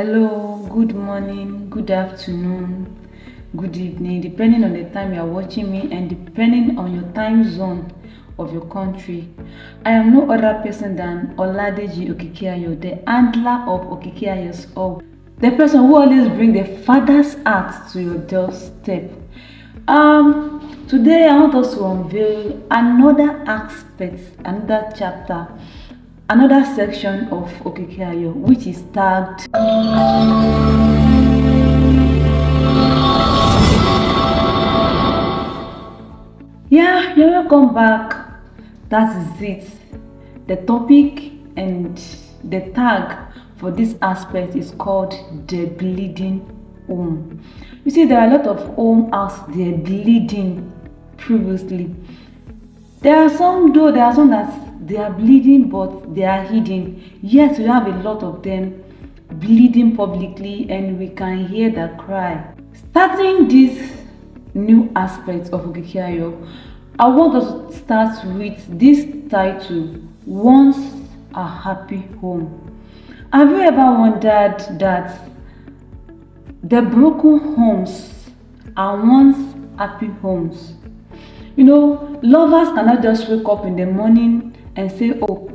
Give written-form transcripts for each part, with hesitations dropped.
Hello, good morning, good afternoon, good evening, depending on the time you are watching me and depending on your time zone of your country. I am no other person than Oladeji Okikiayo, the handler of Okikiayo's Hub, the person who always bring the father's heart to your doorstep. Today I want us to unveil another aspect, another chapter, another section of Okikiayo, which is tagged. Yeah, you're welcome back. That is it. The topic and the tag for this aspect is called the bleeding home. You see, there are a lot of home out there bleeding previously. There are some, though, there are some that they are bleeding but they are hidden. Yes, we have a lot of them bleeding publicly and we can hear the cry. Starting this new aspect of Okikiayo, I want us to start with this title, Once a Happy Home. Have you ever wondered that the broken homes are once happy homes? You know, lovers cannot just wake up in the morning and say, oh,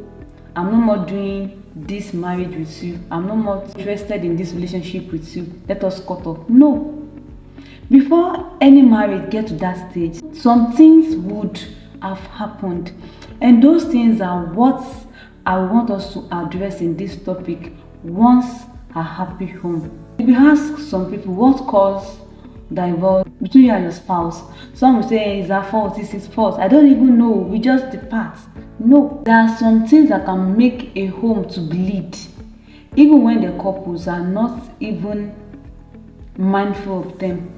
I'm no more doing this marriage with you. I'm no more interested in this relationship with you. Let us cut off. No. Before any marriage get to that stage, some things would have happened. And those things are what I want us to address in this topic, once a happy home. If you ask some people what caused divorce between you and your spouse, some will say it's her fault, it's his fault. I don't even know, we just depart. No, there are some things that can make a home to bleed, even when the couples are not even mindful of them.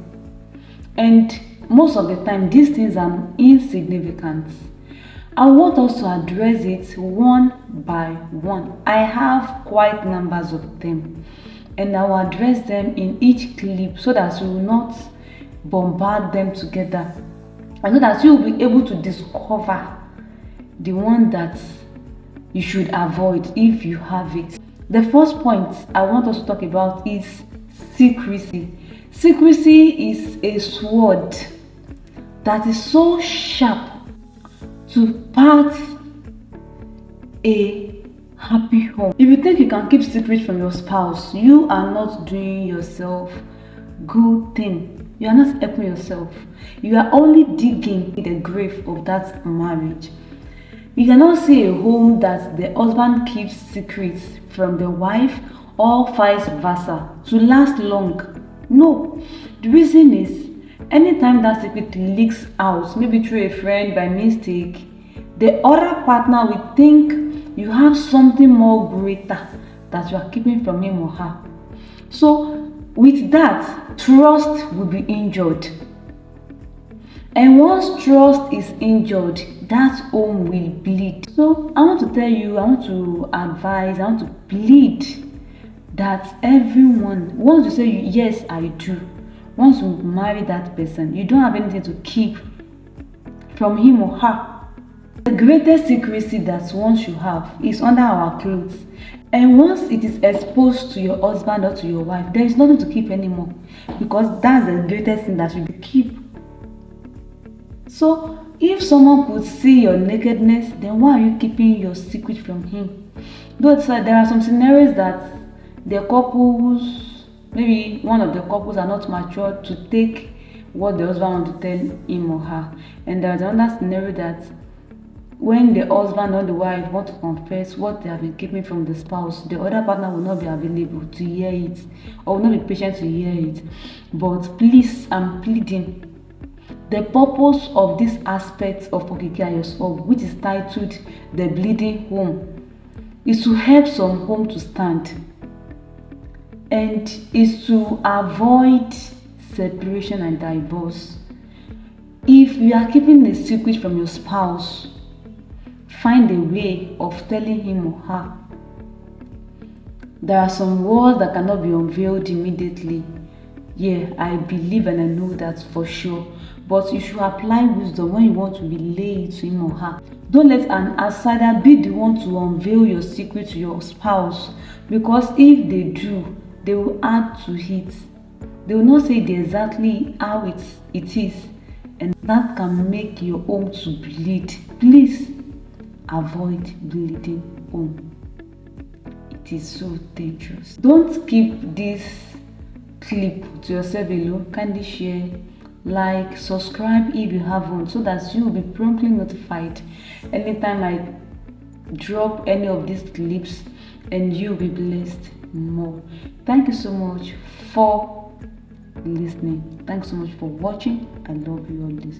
And most of the time, these things are insignificant. I want us to address it one by one. I have quite numbers of them, and I will address them in each clip so that we will not bombard them together, and so that you will be able to discover the one that you should avoid if you have it. The first point I want us to talk about is secrecy. Secrecy is a sword that is so sharp to part a happy home. If you think you can keep secret from your spouse, you are not doing yourself good thing. You are not helping yourself. You are only digging the grave of that marriage. You cannot see a home that the husband keeps secrets from the wife or vice versa to last long. No, the reason is anytime that secret leaks out, maybe through a friend by mistake, the other partner will think you have something more greater that you are keeping from him or her. So with that, trust will be injured. And once trust is injured, that home will bleed. So I want to tell you, I want to advise, I want to plead that everyone, once you say yes I do, once you marry that person, you don't have anything to keep from him or her. The greatest secrecy that one should have is under our clothes, and once it is exposed to your husband or to your wife, there is nothing to keep anymore, because that's the greatest thing that should be keep. So if someone could see your nakedness, then why are you keeping your secret from him? Though there are some scenarios that the couples, maybe one of the couples are not mature to take what the husband wants to tell him or her, and there's another scenario that when the husband or the wife want to confess what they have been keeping from the spouse, the other partner will not be available to hear it or will not be patient to hear it. But please, I'm pleading, the purpose of this aspect of Okikiayo's Hub, which is titled The Bleeding Home, is to help some home to stand, and is to avoid separation and divorce. If you are keeping a secret from your spouse, find a way of telling him or her. There are some words that cannot be unveiled immediately. Yeah, I believe and I know that for sure. But you should apply wisdom when you want to relay it to him or her. Don't let an outsider be the one to unveil your secret to your spouse, because if they do, they will add to it. They will not say exactly how it is, and that can make your home to bleed. Please avoid bleeding home. It is so dangerous. Don't keep this clip to yourself alone. Kindly share, like, subscribe if you haven't, so that you will be promptly notified anytime I drop any of these clips, and you'll be blessed more. Thank you so much for listening. Thanks so much for watching. I love you all this.